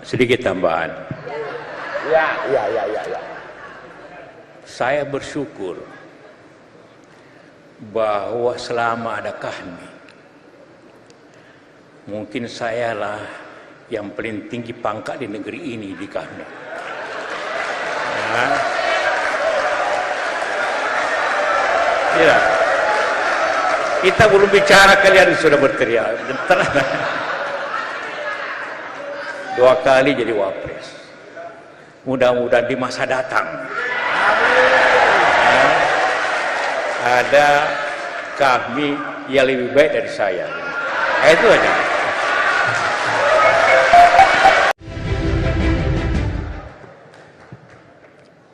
sedikit tambahan. Ya. Saya bersyukur bahwa selama ada kami, mungkin sayalah yang paling tinggi pangkat di negeri ini di kami. Ya. Kita belum bicara, kalian sudah berteriak. 2 kali jadi wapres. Mudah-mudahan di masa datang ada kami yang lebih baik dari saya. Itu aja.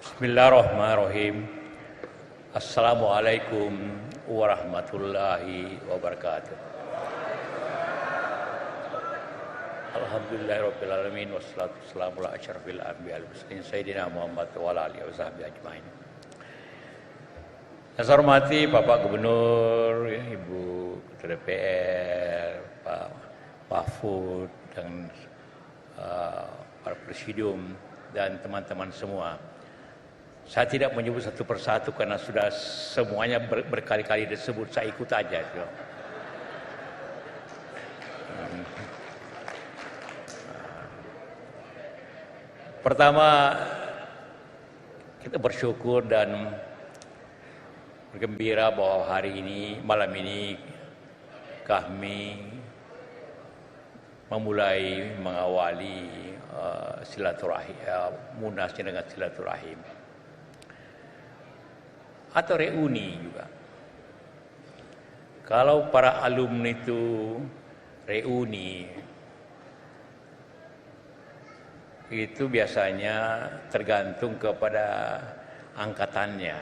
Bismillahirrahmanirrahim. Assalamualaikum warahmatullahi wabarakatuh. Alhamdulillahirabbil alamin wassalatu wassalamu ala asyrafil anbiya'i wal mursalin sayyidina Muhammad wa ala alihi washabihi ajmain. Saya hormati Bapak Gubernur, Ibu Ketua DPR, Pak Mahfud dan para presidium dan teman-teman semua. Saya tidak menyebut satu persatu karena sudah semuanya berkali-kali disebut, saya ikut aja. Pertama, kita bersyukur dan bergembira bahwa hari ini, malam ini kami mengawali silaturahim, munasnya dengan silaturahim atau reuni juga. Kalau para alumni itu reuni, itu biasanya tergantung kepada angkatannya.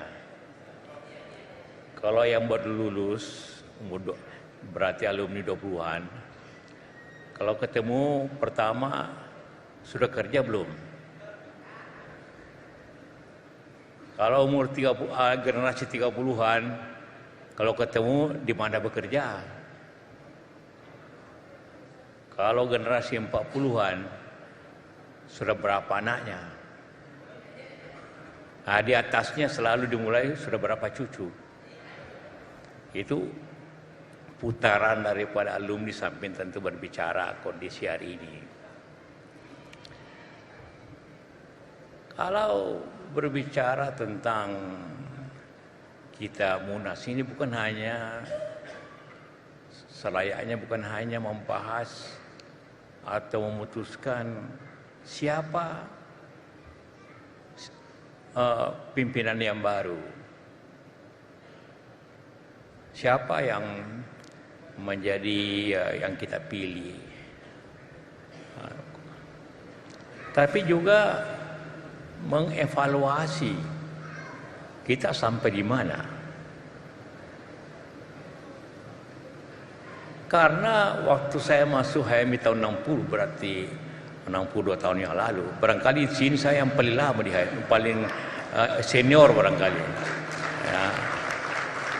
Kalau yang baru lulus, berarti alumni 20-an. Kalau ketemu pertama, sudah kerja belum? Kalau umur generasi 30-an, kalau ketemu di mana bekerja? Kalau generasi 40-an, sudah berapa anaknya? Nah, di atasnya selalu dimulai sudah berapa cucu. Itu putaran daripada alumni sampai tentu berbicara kondisi hari ini. Kalau berbicara tentang kita Munas ini bukan hanya selayaknya, bukan hanya membahas atau memutuskan siapa pimpinan yang baru, siapa yang menjadi yang kita pilih, tapi juga mengevaluasi kita sampai di mana. Karena waktu saya masuk HMI tahun 60, berarti 62 tahun yang lalu, barangkali di sini saya yang paling lama di HMI, paling senior barangkali. Ya.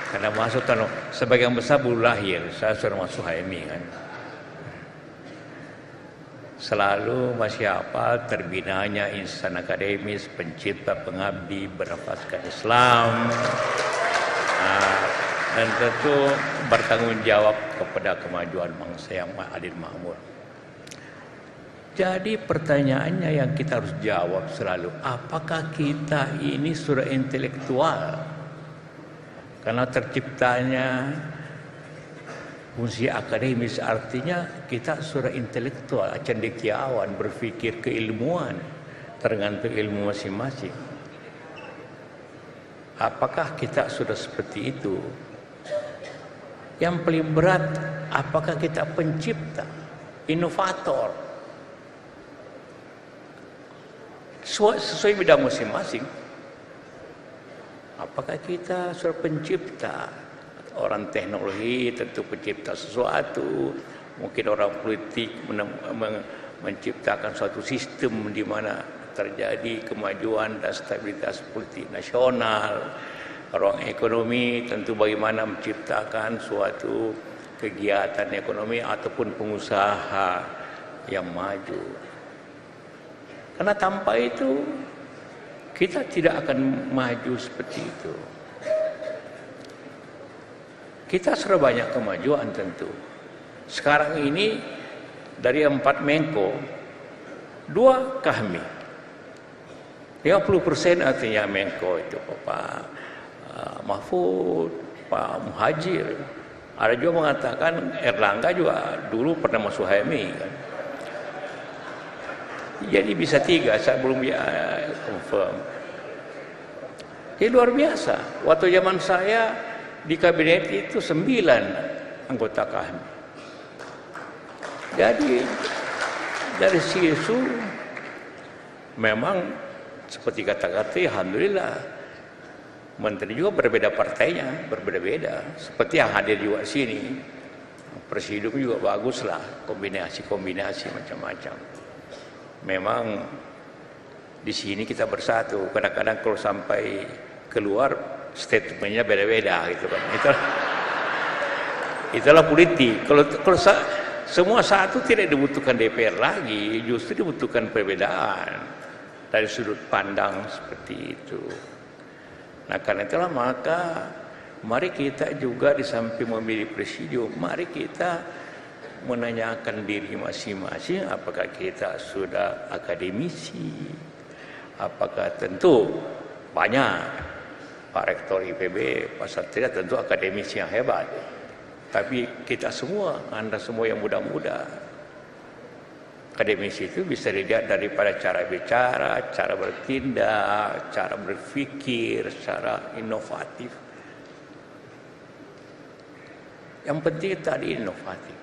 Karena masuk tahun, sebagian besar baru lahir, saya sudah masuk HMI kan. Selalu masih hafal terbinanya insan akademis, pencipta, pengabdi, bernafaskan Islam, dan tentu bertanggung jawab kepada kemajuan bangsa yang adil makmur. Jadi pertanyaannya yang kita harus jawab selalu, apakah kita ini sudah intelektual? Karena terciptanya fungsi akademis artinya kita sudah intelektual, cendekiawan, berpikir keilmuan, tergantung ilmu masing-masing. Apakah kita sudah seperti itu? Yang paling berat, apakah kita pencipta, inovator? Sesuai bidang masing-masing. Apakah kita sudah pencipta? Orang teknologi tentu pencipta sesuatu, mungkin orang politik menciptakan suatu sistem di mana terjadi kemajuan dan stabilitas politik nasional. Orang ekonomi tentu bagaimana menciptakan suatu kegiatan ekonomi ataupun pengusaha yang maju. Karena tanpa itu kita tidak akan maju seperti itu. Kita sudah banyak kemajuan tentu. Sekarang ini dari 4 Menko, 2 kami. 50% artinya Menko itu Pak Mahfud, Pak Muhajir. Ada juga mengatakan Erlangga juga dulu pernah masuk HMI kan. Jadi bisa 3, saya belum confirm. Jadi luar biasa. Waktu zaman saya di kabinet itu 9 anggota kami. Jadi dari situ memang seperti kata-kata, alhamdulillah menteri juga berbeda partainya, berbeda-beda. Seperti yang hadir juga di sini, presidium juga baguslah, kombinasi-kombinasi macam-macam. Memang di sini kita bersatu. Kadang-kadang kalau sampai keluar statementnya beda-beda gitu kan. Itulah politik. Kalau semua satu tidak dibutuhkan DPR lagi, justru dibutuhkan perbedaan dari sudut pandang seperti itu. Nah karena itulah maka mari kita juga di samping memilih presidium, mari kita menanyakan diri masing-masing apakah kita sudah akademisi, apakah tentu banyak Pak Rektor IPB, Pak Satria tentu akademisi yang hebat. Tapi kita semua, Anda semua yang muda-muda, akademisi itu bisa dilihat daripada cara bicara, cara bertindak, cara berpikir, cara inovatif. Yang penting tadi inovatif.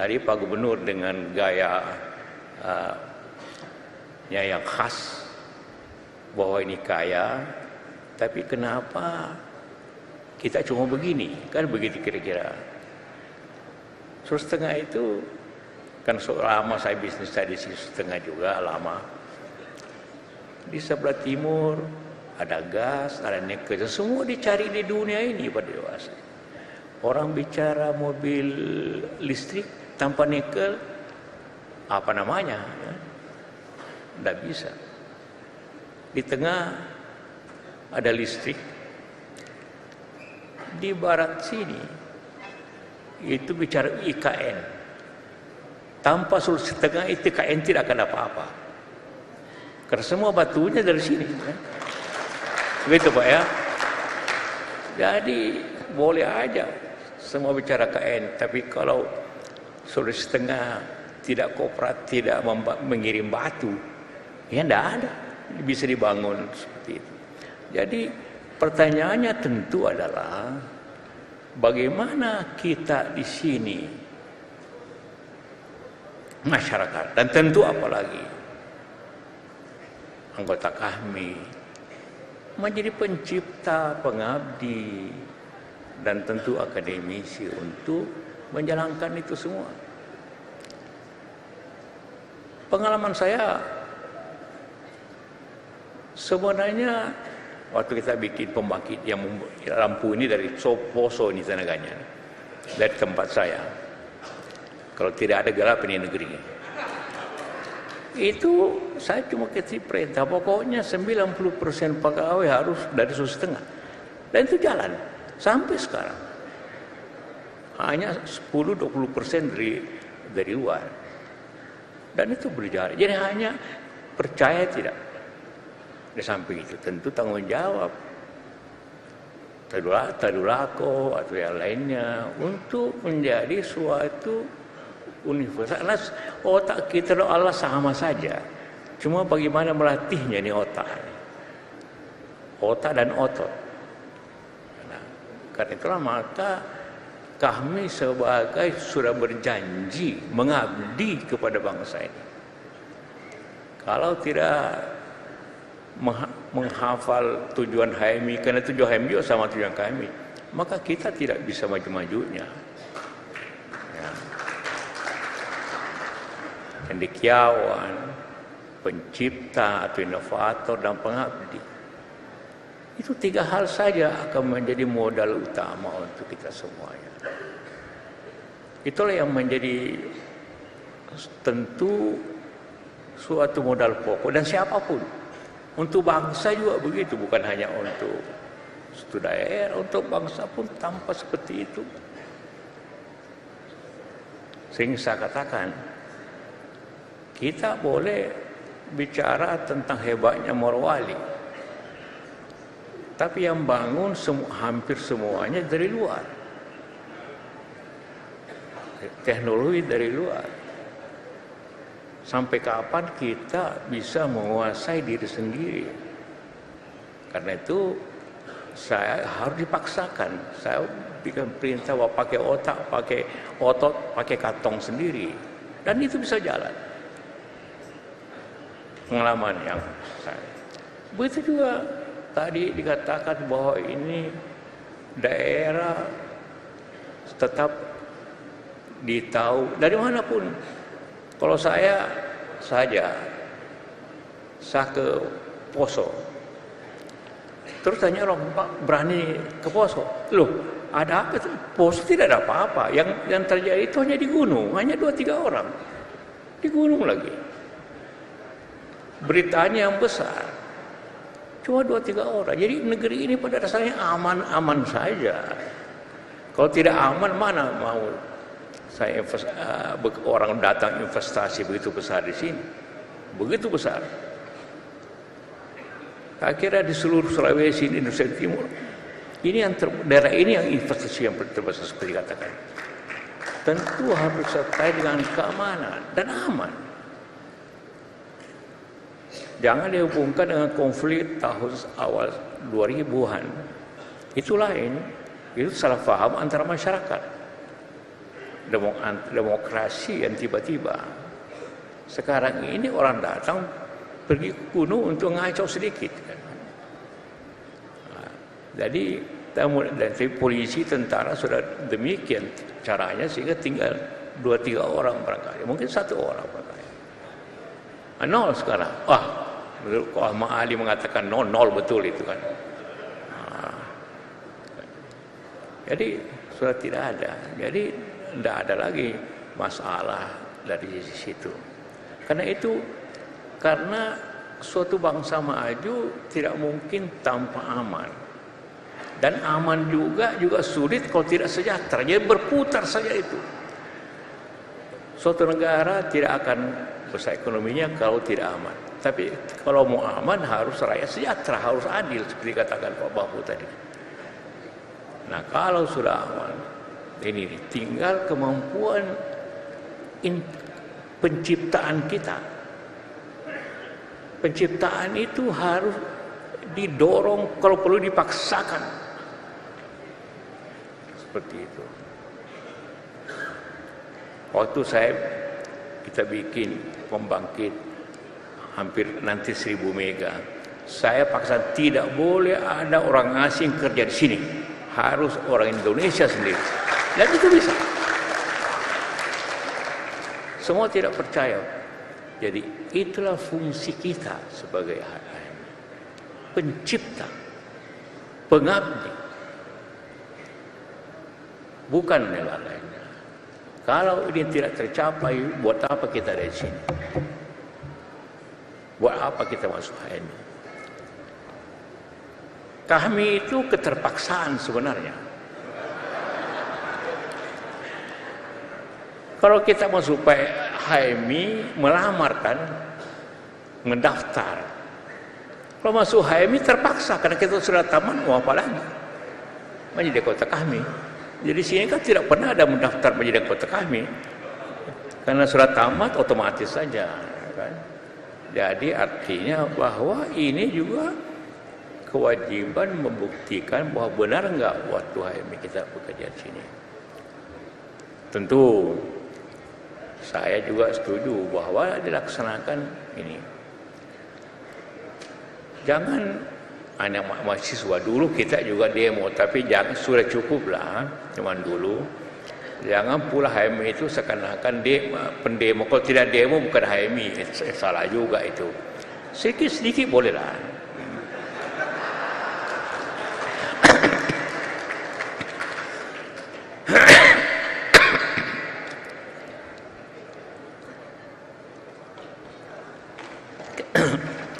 Tadi Pak Gubernur dengan gaya yang khas bahwa ini kaya, tapi kenapa kita cuma begini? Kan begitu kira-kira. 1,5 itu kan lama saya bisnis tadi 1,5 juga lama. Di sebelah timur ada gas, ada nikel, semua dicari di dunia ini pada dewasa. Orang bicara mobil listrik tanpa nikel, apa namanya? Ya? Tidak bisa. Di tengah ada listrik, di barat sini itu bicara IKN. Tanpa Sulawesi Tengah itu IKN tidak akan apa-apa. Karena semua batunya dari sini. Ya. Begitu Pak ya. Jadi boleh aja semua bicara KN, tapi kalau Sulawesi Tengah tidak kooperatif, tidak mengirim batu, ya tidak ada bisa dibangun seperti itu. Jadi pertanyaannya tentu adalah bagaimana kita di sini masyarakat dan tentu apalagi anggota kami menjadi pencipta, pengabdi dan tentu akademisi untuk menjalankan itu semua. Pengalaman saya sebenarnya waktu kita bikin pembangkit yang lampu ini dari Poso ini tenaganya, dari tempat saya. Kalau tidak ada gelap ini negeri. Itu saya cuma kasih perintah, pokoknya 90% pegawai harus dari Sulawesi Tengah. Dan itu jalan sampai sekarang. Hanya 10-20% dari luar. Dan itu berjalan. Jadi hanya percaya tidak. Di samping itu tentu tanggung jawab Tadulako atau yang lainnya untuk menjadi suatu universal. Karena otak kita dan Allah sama saja. Cuma bagaimana melatihnya ini otak. Otak dan otot. Nah, karena itulah maka kami sebagai sudah berjanji mengabdi kepada bangsa ini. Kalau tidak menghafal tujuan HMI, karena tujuan HMI juga sama tujuan kami, maka kita tidak bisa maju-majunya. Ya. Cendekiawan, pencipta atau inovator dan pengabdi. Itu 3 hal saja akan menjadi modal utama untuk kita semuanya. Itulah yang menjadi tentu suatu modal pokok, dan siapapun. Untuk bangsa juga begitu, bukan hanya untuk suatu daerah, untuk bangsa pun tanpa seperti itu. Sehingga saya katakan, kita boleh bicara tentang hebatnya Morowali, tapi yang bangun hampir semuanya dari luar, teknologi dari luar. Sampai kapan kita bisa menguasai diri sendiri? Karena itu saya harus dipaksakan. Saya bikin perintah bahwa pakai otak, pakai otot, pakai kantong sendiri, dan itu bisa jalan. Pengalaman yang saya. Begitu juga tadi dikatakan bahwa ini daerah tetap ditahu dari manapun. Kalau saya saja, saya ke Poso, terus tanya orang, Pak berani ke Poso? Loh, ada apa? Poso tidak ada apa-apa. Yang terjadi itu hanya di gunung, hanya 2-3 orang di gunung lagi. Beritanya yang besar, cuma 2-3 orang. Jadi negeri ini pada dasarnya aman-aman saja. Kalau tidak aman, mana mau saya orang datang investasi begitu besar di sini, begitu besar. Akhirnya di seluruh Sulawesi, di Indonesia Timur, ini yang daerah ini yang investasi yang terbesar seperti katakan. Tentu harus disertai dengan keamanan dan aman. Jangan dihubungkan dengan konflik tahun awal 2000-an. Itu lain, itu salah paham antara masyarakat. Demokrasi yang tiba-tiba. Sekarang ini orang datang pergi ke gunung untuk ngacau sedikit. Jadi polisi, tentara sudah demikian caranya sehingga tinggal 2-3 orang barangkali, mungkin 1 orang barangkali. Nol sekarang. Kok Ahmad Ali mengatakan nol betul itu kan. Jadi sudah tidak ada. Jadi tidak ada lagi masalah dari situ. Karena suatu bangsa maju tidak mungkin tanpa aman. Dan aman juga sulit kalau tidak sejahtera. Jadi berputar saja itu. Suatu negara tidak akan besar ekonominya kalau tidak aman. Tapi kalau mau aman harus rakyat sejahtera, harus adil seperti katakan Pak Bapu tadi. Nah, kalau sudah aman, ini tinggal kemampuan penciptaan kita. Penciptaan itu harus didorong, kalau perlu dipaksakan. Seperti itu. Waktu kita bikin pembangkit hampir nanti 1000 mega, saya paksa tidak boleh ada orang asing kerja di sini, harus orang Indonesia sendiri. Dan itu bisa. Semua tidak percaya. Jadi itulah fungsi kita sebagai pencipta, pengabdi, bukan yang lainnya. Kalau ini tidak tercapai, buat apa kita ada di sini? Buat apa kita masuk HMI? Kami itu keterpaksaan sebenarnya. Kalau kita masuk HMI, melamar kan, mendaftar. Kalau masuk HMI terpaksa, karena kita sudah taman, mau apa lagi? Menjadi kota kami. Jadi sini kan tidak pernah ada mendaftar menjadi kota kami, karena sudah tamat otomatis saja. Kan? Jadi artinya bahwa ini juga kewajiban membuktikan bahwa benar enggak waktu HMI kita bekerja di sini. Tentu saya juga setuju bahwa dilaksanakan ini. Jangan hanya mahasiswa, dulu kita juga demo, tapi jangan, sudah cukuplah cuman dulu. Jangan pula HMI itu seakan-akan pendemo. Kalau tidak demo bukan HMI, salah juga itu. Sedikit-sedikit bolehlah.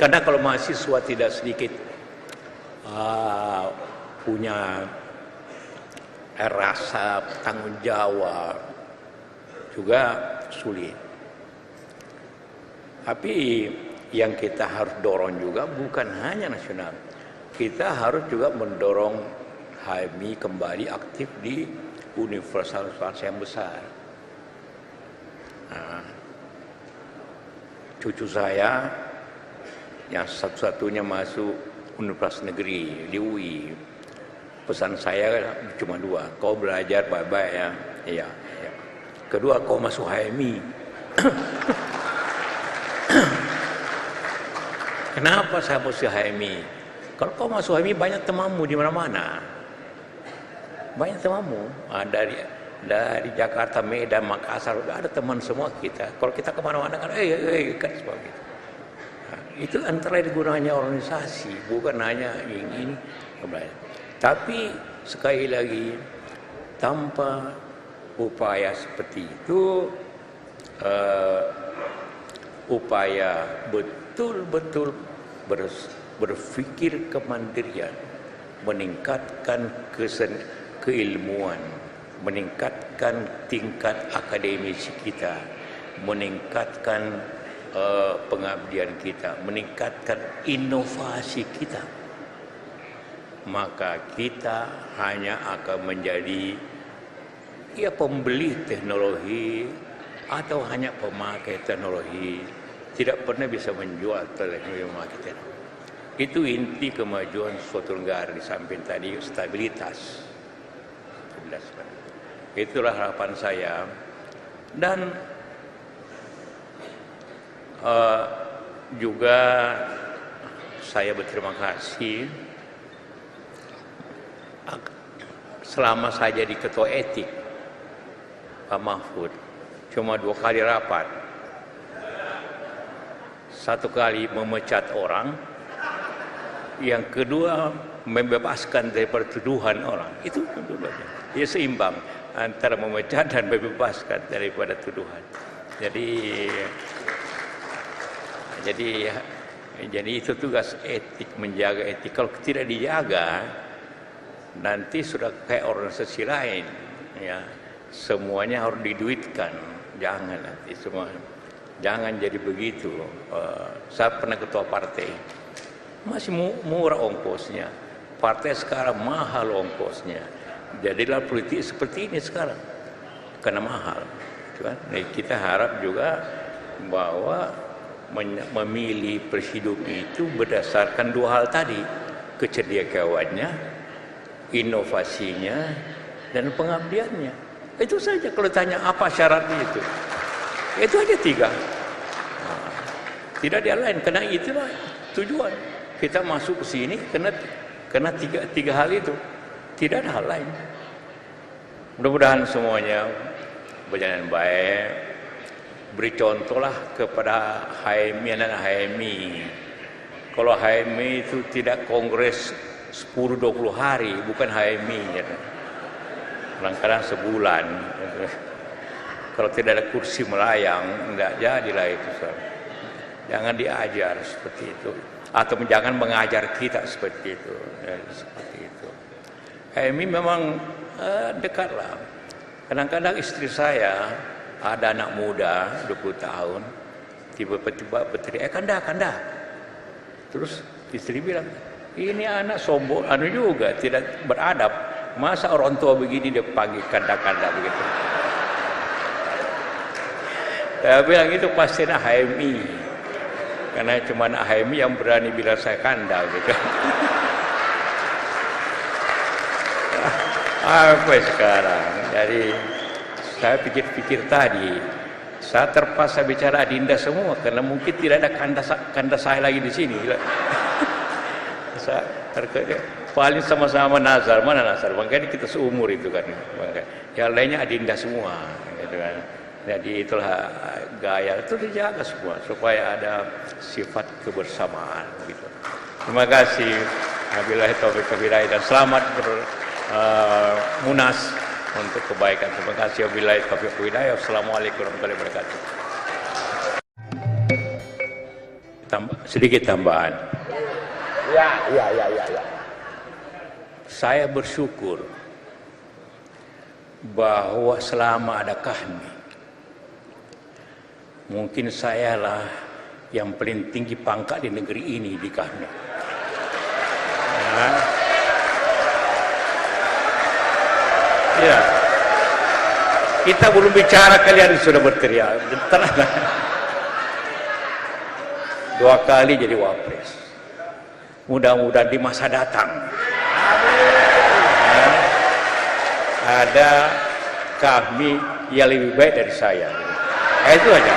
Karena kalau mahasiswa tidak sedikit punya rasa tanggung jawab, juga sulit. Tapi yang kita harus dorong juga bukan hanya nasional, kita harus juga mendorong HMI kembali aktif di universitas yang besar. Nah, cucu saya yang satu-satunya masuk universitas negeri di UI, pesan saya cuma dua: kau belajar baik-baik ya. Iya. Kedua, kau masuk HMI. Kenapa saya masuk HMI? Kalau kau masuk HMI banyak temanmu di mana-mana. Banyak temanmu. Dari Jakarta, Medan, Makassar, ada teman semua kita. Kalau kita kemana-mana kan, kan seperti itu. Nah, itu antara gunanya organisasi, bukan hanya ini. Tapi sekali lagi, tanpa upaya seperti itu, upaya betul-betul berpikir kemandirian, meningkatkan keilmuan, meningkatkan tingkat akademisi kita, meningkatkan pengabdian kita, meningkatkan inovasi kita, maka kita hanya akan menjadi pembeli teknologi atau hanya pemakai teknologi, tidak pernah bisa menjual teknologi memakai teknologi. Itu inti kemajuan suatu negara, di samping tadi stabilitas. Itulah harapan saya. Dan juga saya berterima kasih selama saya jadi ketua etik Pak Mahfud, cuma 2 kali rapat. 1 kali memecat orang, yang kedua membebaskan daripada tuduhan orang. Itu dia seimbang antara memecat dan membebaskan daripada tuduhan. Jadi itu tugas etik, menjaga etik. Kalau tidak dijaga, nanti sudah kayak organisasi lain, ya, semuanya harus diduitkan. Jangan nanti semua, jangan jadi begitu. Saya pernah ketua partai, masih murah ongkosnya. Partai sekarang mahal ongkosnya. Jadilah politik seperti ini sekarang karena mahal. Nah, kita harap juga bahwa memilih presiden itu berdasarkan 2 hal tadi: kecerdiakawannya, inovasinya, dan pengabdiannya. Itu saja. Kalau tanya apa syaratnya itu aja 3. Nah, tidak ada lain. Karena itulah tujuan kita masuk ke sini, karena tiga hal itu. Tidak ada hal lain. Mudah-mudahan semuanya berjalan baik. Beri contohlah kepada HMI dan HMI. Kalau HMI itu tidak kongres 10-20 hari, bukan HMI. Kadang-kadang sebulan. Kalau tidak ada kursi melayang, enggak jadilah itu. Jangan diajar seperti itu. Atau jangan mengajar kita seperti itu. Seperti itu. HMI memang dekatlah. Kadang-kadang istri saya, ada anak muda 20 tahun, tiba-tiba berteriak, Kanda. Terus istri bilang, ini anak sombong, juga tidak beradab. Masa orang tua begini dia panggil Kanda begitu. Saya bilang itu pasti anak HMI, karena cuma anak HMI yang berani bilang saya Kanda gitu. Apa sekarang? Jadi saya pikir-pikir tadi, saya terpaksa bicara Adinda semua karena mungkin tidak ada kanda saya lagi di sini. Saya paling sama-sama Nazar, mana Nazar? Makanya kita seumur itu kan. Yang lainnya Adinda semua, gitu kan. Jadi itulah gaya itu dijaga semua supaya ada sifat kebersamaan. Gitu. Terima kasih. Wabillahi taufiq wal hidayah, dan selamat Munas untuk kebaikan. Terima kasih. Wabillahi taufiq wal hidayah. Wassalamualaikum warahmatullahi wabarakatuh. sedikit tambahan. Ya. Saya bersyukur bahwa selama ada kami, mungkin sayalah yang paling tinggi pangkat di negeri ini di kami. Ya. Kita belum bicara, kalian sudah berteriak. Tenang. 2 kali jadi wapres. Mudah-mudahan di masa datang ada kami yang lebih baik dari saya. Itu aja.